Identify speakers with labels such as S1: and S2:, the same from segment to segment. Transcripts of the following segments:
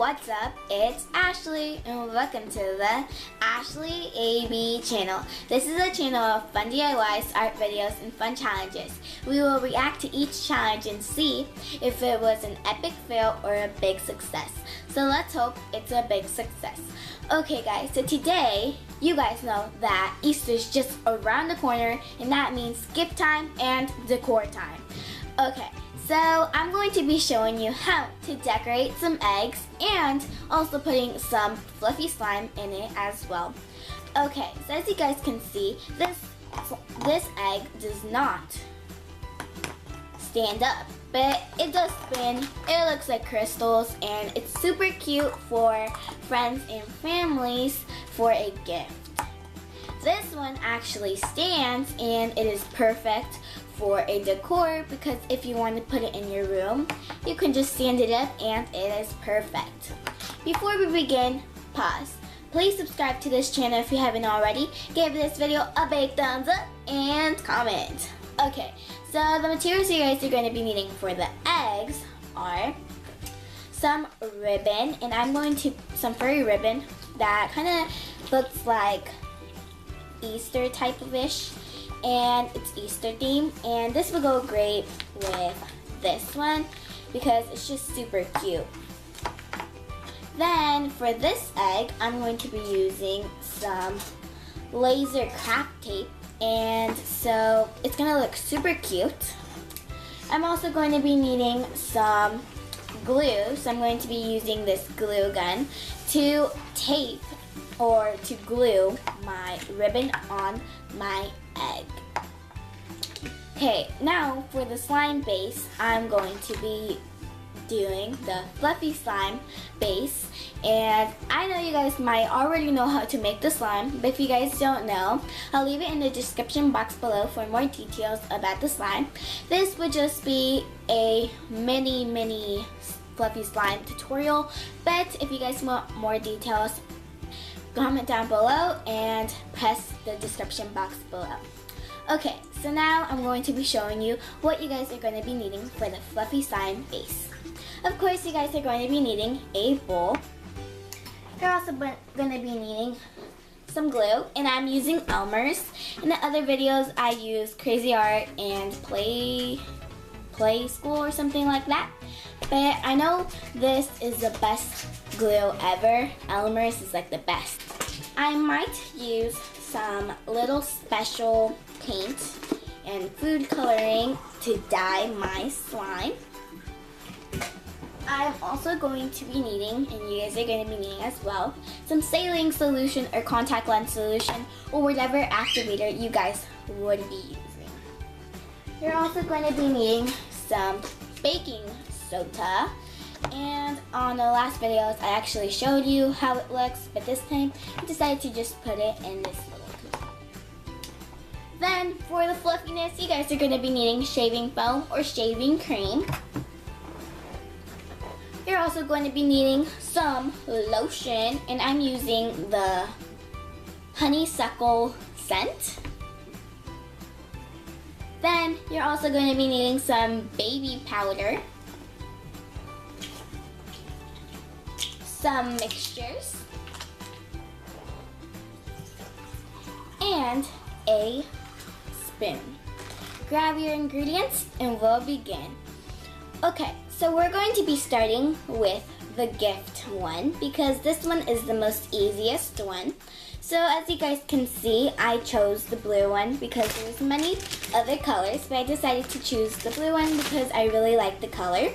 S1: What's up? It's Ashley and welcome to the Ashley AB channel. This is a channel of fun DIYs, art videos, and fun challenges. We will react to each challenge and see if it was an epic fail or a big success. So let's hope it's a big success. Okay guys, so today you guys know that Easter's just around the corner and that means gift time and decor time. Okay. So I'm going to be showing you how to decorate some eggs and also putting some fluffy slime in it as well. Okay, so as you guys can see, this egg does not stand up, but it does spin. It looks like crystals and it's super cute for friends and families for a gift. This one actually stands and it is perfect for a decor because if you want to put it in your room, you can just stand it up and it is perfect. Before we begin, pause. Please subscribe to this channel if you haven't already. Give this video a big thumbs up and comment. Okay, so the materials you guys are going to be needing for the eggs are some ribbon, and I'm going to some furry ribbon that kind of looks like Easter type of ish, and it's Easter theme, and this will go great with this one because it's just super cute. Then for this egg, I'm going to be using some laser craft tape, and so it's gonna look super cute. I'm also going to be needing some glue, so I'm going to be using this glue gun to tape or to glue my ribbon on my egg. Okay, now for the slime base, I'm going to be doing the fluffy slime base, and I know you guys might already know how to make the slime, but if you guys don't know, I'll leave it in the description box below for more details about the slime. This would just be a mini fluffy slime tutorial, but if you guys want more details, comment down below and press the description box below. Okay, so now I'm going to be showing you what you guys are going to be needing for the fluffy slime base. Of course, you guys are going to be needing a bowl. You're also going to be needing some glue, and I'm using Elmer's. In the other videos, I use Crazy Art and Play School or something like that. But I know this is the best glue ever. Elmer's is like the best. I might use some little special paint and food coloring to dye my slime. I'm also going to be needing, and you guys are going to be needing as well, some saline solution or contact lens solution or whatever activator you guys would be using. You're also going to be needing some baking soda, and on the last videos I actually showed you how it looks, but this time I decided to just put it in this little container. Then for the fluffiness, you guys are going to be needing shaving foam or shaving cream. You're also going to be needing some lotion, and I'm using the honeysuckle scent. Then you're also going to be needing some baby powder, some mixtures, and a spoon. Grab your ingredients and we'll begin. Okay, so we're going to be starting with the gift one because this one is the most easiest one. So as you guys can see, I chose the blue one because there's many other colors, but I decided to choose the blue one because I really like the color.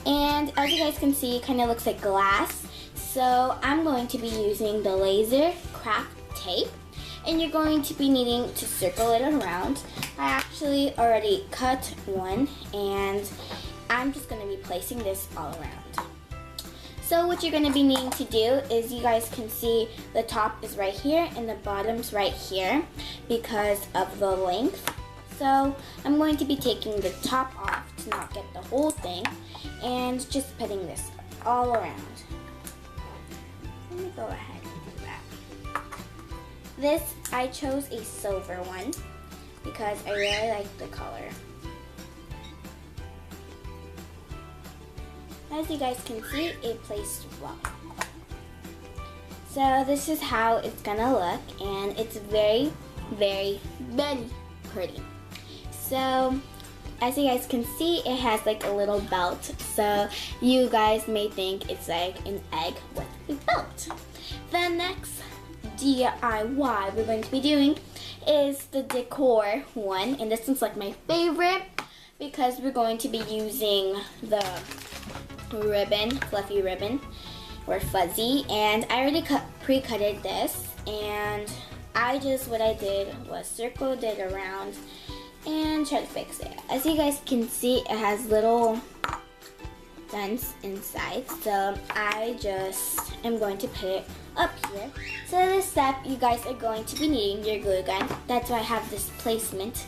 S1: And as you guys can see, it kind of looks like glass. So I'm going to be using the laser craft tape, and you're going to be needing to circle it around. I actually already cut one, and I'm just going to be placing this all around. So what you're going to be needing to do is, you guys can see the top is right here and the bottom's right here because of the length. So I'm going to be taking the top off to not get the whole thing and just putting this all around. Let me go ahead and do that. This, I chose a silver one because I really like the color. As you guys can see, it placed well. So this is how it's gonna look, and it's very, very, very pretty. So as you guys can see, it has like a little belt. So you guys may think it's like an egg with a belt. The next DIY we're going to be doing is the decor one, and this one's like my favorite because we're going to be using the ribbon, fluffy ribbon or fuzzy, and I already pre-cutted this, and what I did was circled it around and try to fix it. As you guys can see, it has little dents inside, so I just am going to put it up here. So this step, you guys are going to be needing your glue gun. That's why I have this placement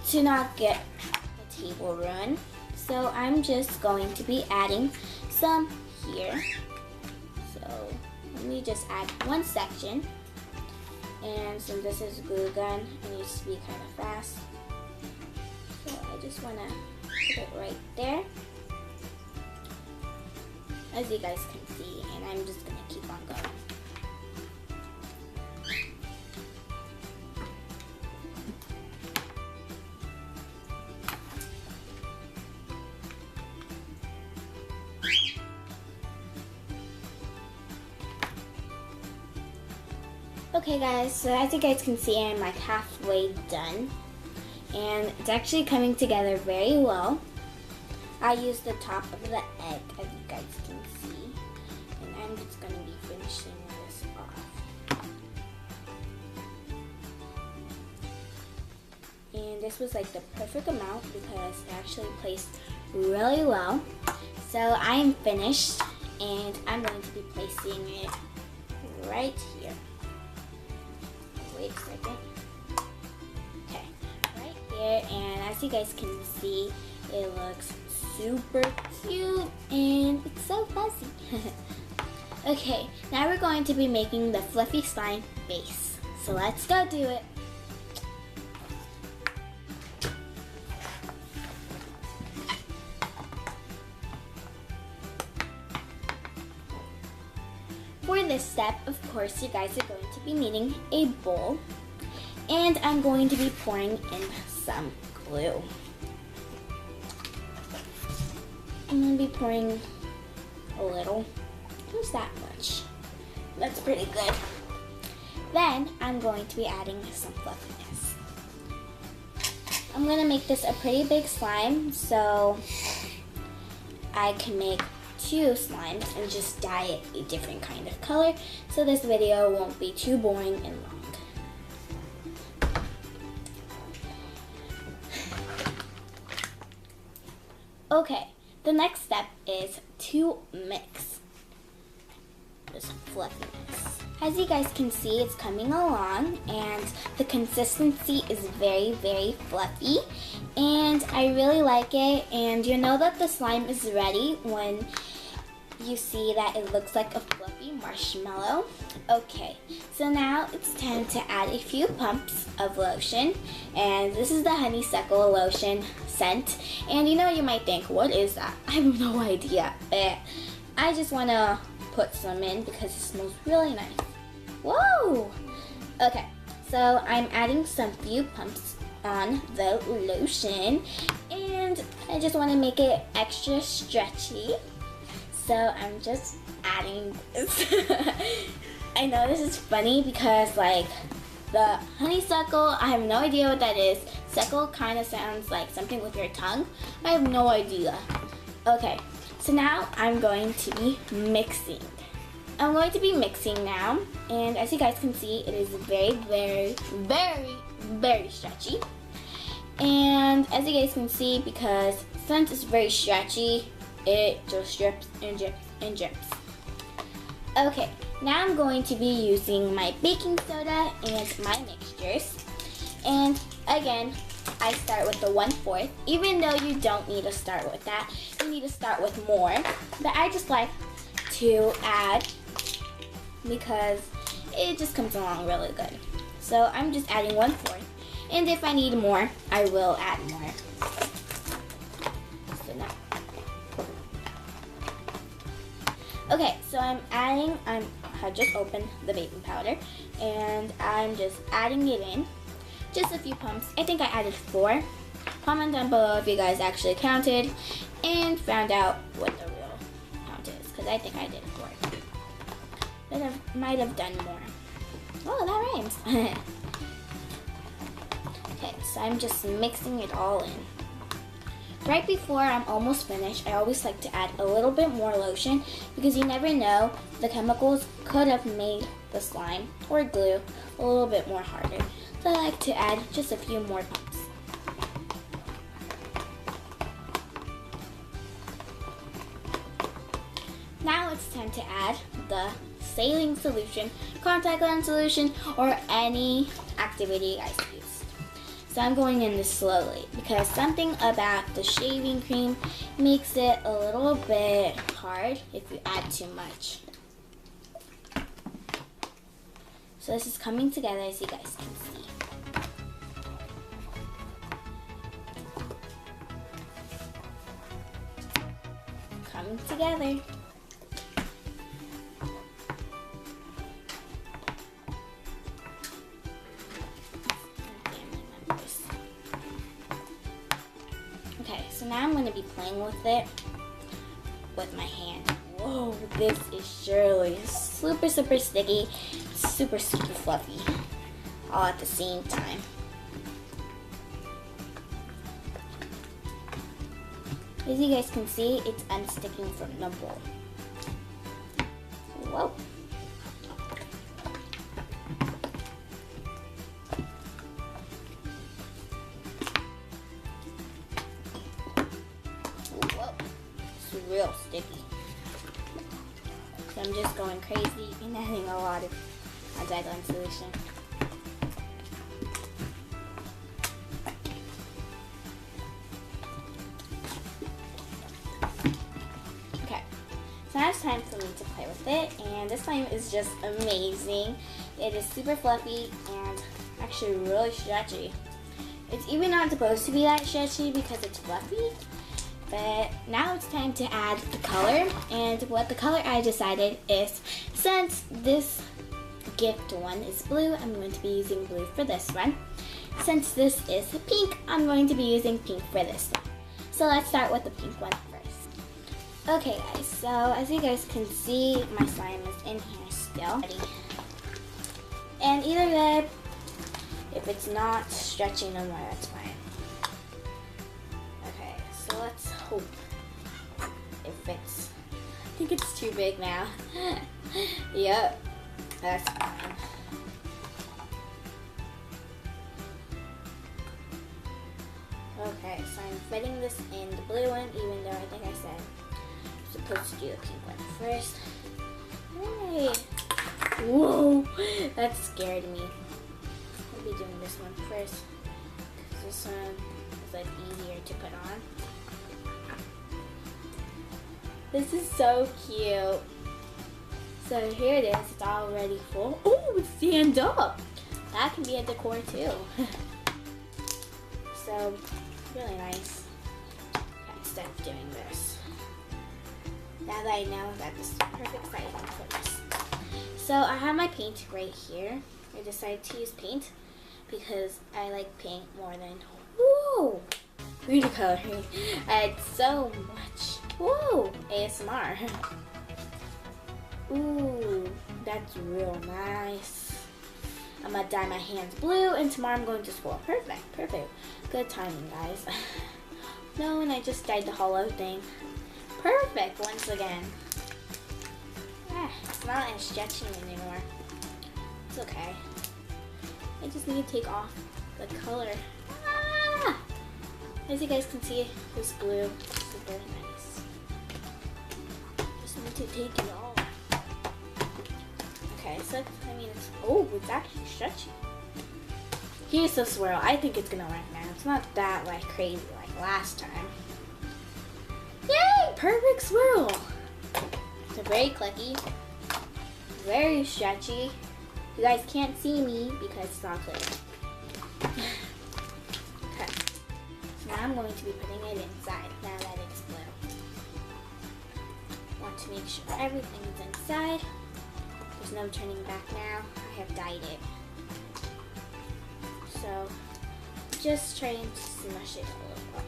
S1: to not get the table ruined. So I'm just going to be adding some here. So let me just add one section. And since this is a glue gun, it needs to be kind of fast. So I just want to put it right there, as you guys can see, and I'm just going to keep on going. Okay guys, so as you guys can see, I'm like halfway done, and it's actually coming together very well. I used the top of the egg, as you guys can see, and I'm just going to be finishing this off. And this was like the perfect amount because it actually placed really well. So I'm finished, and I'm going to be placing it right here. Wait a second. Okay, right here, and as you guys can see, it looks super cute and it's so fuzzy. Okay, now we're going to be making the fluffy slime base. So let's go do it. For this step, of course, you guys are going to be needing a bowl, and I'm going to be pouring in some glue. I'm going to be pouring a little, just that much. That's pretty good. Then I'm going to be adding some fluffiness. I'm going to make this a pretty big slime, so I can make 2 slimes and just dye it a different kind of color, so this video won't be too boring and long. Okay, the next step is to mix this fluffiness. As you guys can see, it's coming along, and the consistency is very, very fluffy, and I really like it. And you know that the slime is ready when you see that it looks like a fluffy marshmallow. Okay, so now it's time to add a few pumps of lotion, and this is the honeysuckle lotion scent. And you know, you might think, what is that? I have no idea. I just want to put some in because it smells really nice. Whoa! Okay, so I'm adding some few pumps on the lotion, and I just want to make it extra stretchy. So I'm just adding this. I know this is funny because like the honeysuckle, I have no idea what that is. Suckle kind of sounds like something with your tongue. I have no idea. Okay, so now I'm going to be mixing. I'm going to be mixing now, and as you guys can see, it is very, very, very, very stretchy. And as you guys can see, because since it's very stretchy, it just drips and drips and drips. Okay, now I'm going to be using my baking soda and my mixtures. And again, I start with the 1/4. Even though you don't need to start with that, you need to start with more. But I just like to add because it just comes along really good. So I'm just adding 1/4. And if I need more, I will add more. So now, Okay, so I just opened the baking powder and I'm just adding it in. Just a few pumps. I think I added 4. Comment down below if you guys actually counted and found out what the real count is, because I think I did 4. But I might have done more. Oh, that rhymes. Okay, so I'm just mixing it all in. Right before I'm almost finished, I always like to add a little bit more lotion because you never know, the chemicals could have made the slime or glue a little bit more harder. So I like to add just a few more pumps. Now it's time to add the saline solution, contact lens solution, or any activity you guys use. So I'm going in this slowly because something about the shaving cream makes it a little bit hard if you add too much. So this is coming together, as you guys can see. Coming together. Okay, so now I'm going to be playing with it with my hand. Whoa, this is surely super sticky, super fluffy, all at the same time. As you guys can see, it's unsticking from the bowl. Whoa. It's real sticky. So I'm just going crazy and adding a lot of contact lens solution. Okay, so now it's time for me to play with it, and this slime is just amazing. It is super fluffy and actually really stretchy. It's even not supposed to be that stretchy because it's fluffy. But now it's time to add the color, and what the color I decided is, since this gift one is blue, I'm going to be using blue for this one. Since this is pink, I'm going to be using pink for this one. So let's start with the pink one first. Okay guys, so as you guys can see, my slime is in here still. And either way, if it's not stretching no more, that's fine. So let's hope it fits. I think it's too big now. Yep, that's fine. Okay, so I'm fitting this in the blue one, even though I think I said I'm supposed to do the pink one first. Hey! Whoa! That scared me. I'll be doing this one first, because this one is like easier to put on. This is so cute. So here it is, it's already full. Oh, it's stand up. That can be a decor too. So, really nice. Okay, instead of doing this. Now that I know that this is the perfect size for this. So I have my paint right here. I decided to use paint because I like paint more than, whoa, food coloring. I had so much. Whoa, ASMR. Ooh, that's real nice. I'm gonna dye my hands blue, and tomorrow I'm going to school. Perfect. Good timing, guys. No, and I just dyed the hollow thing. Perfect, once again. It's not as stretchy anymore. It's okay. I just need to take off the color. As you guys can see, this blue is super nice. Just need to take it off. Okay, so I mean, it's actually stretchy. Here's the swirl. I think it's gonna work now. It's not that like crazy like last time. Yay! Perfect swirl. It's very clicky, very stretchy. You guys can't see me because it's not clear. Okay. Now I'm going to be putting it inside now that it's blue. Want to make sure everything is inside. There's no turning back now. I have dyed it. So just trying to smush it a little bit.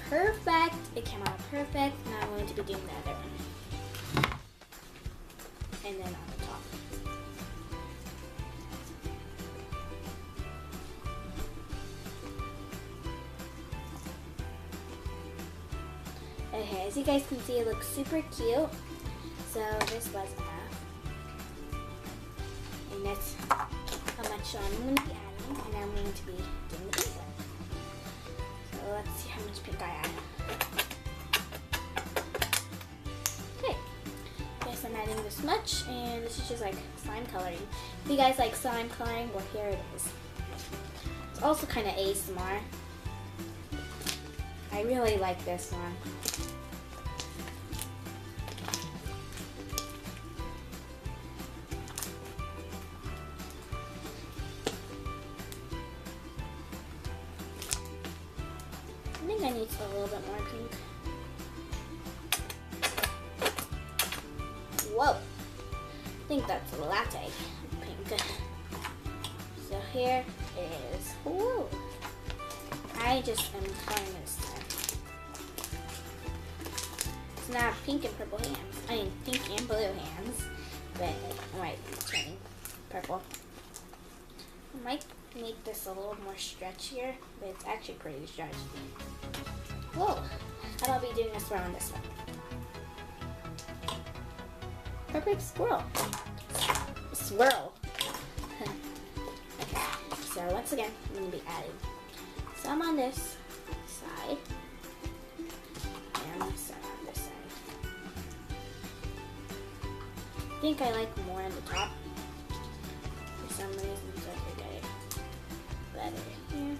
S1: Perfect. It came out perfect. Now I'm going to be doing the other one. And then on the top. Okay, as you guys can see, it looks super cute. So this was enough. And that's how much I'm going to be adding. And I'm going to be doing the pink one. So let's see how much pink I add. Okay. Guess I'm adding this much. And this is just like slime coloring. If you guys like slime coloring, well, here it is. It's also kind of ASMR. I really like this one. I think I need a little bit more pink. Whoa! I think that's a latte pink. So here is, whoa! I just am coloring this time. It's not pink and purple hands. I mean pink and blue hands, but I might be turning purple. I might make this a little more stretchier, but it's actually pretty stretchy. Whoa! And I'll be doing a swirl on this one. Perfect swirl. Swirl. Okay. So once again, I'm going to be adding some on this side and some on this side. I think I like more on the top. For some reason, so I think I better here.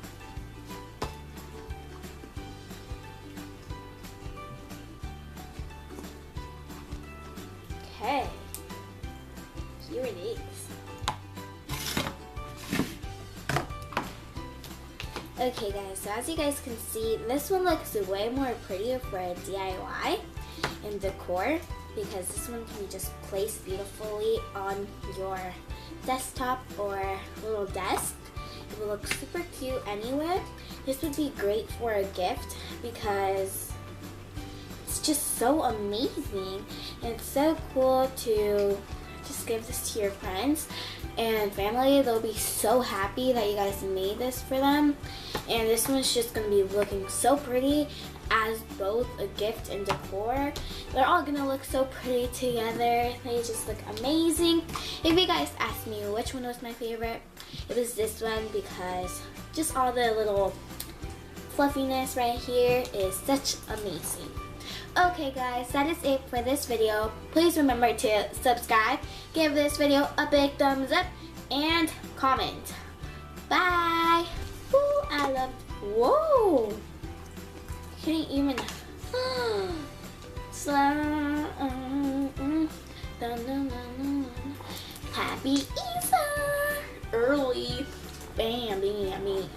S1: Okay, here it is. Okay guys, so as you guys can see, this one looks way more prettier for a DIY and decor because this one can be just placed beautifully on your desktop or little desk. It will look super cute anywhere. This would be great for a gift because it's just so amazing and it's so cool to just give this to your friends and family. They'll be so happy that you guys made this for them, and this one's just going to be looking so pretty as both a gift and decor. They're all going to look so pretty together. They just look amazing. If you guys asked me which one was my favorite, it was this one because just all the little fluffiness right here is such amazing. Okay guys, that is it for this video. Please remember to subscribe, give this video a big thumbs up, and comment. Bye! Ooh, I love, whoa! Can't even, happy Easter! Early, bam, bam, bam.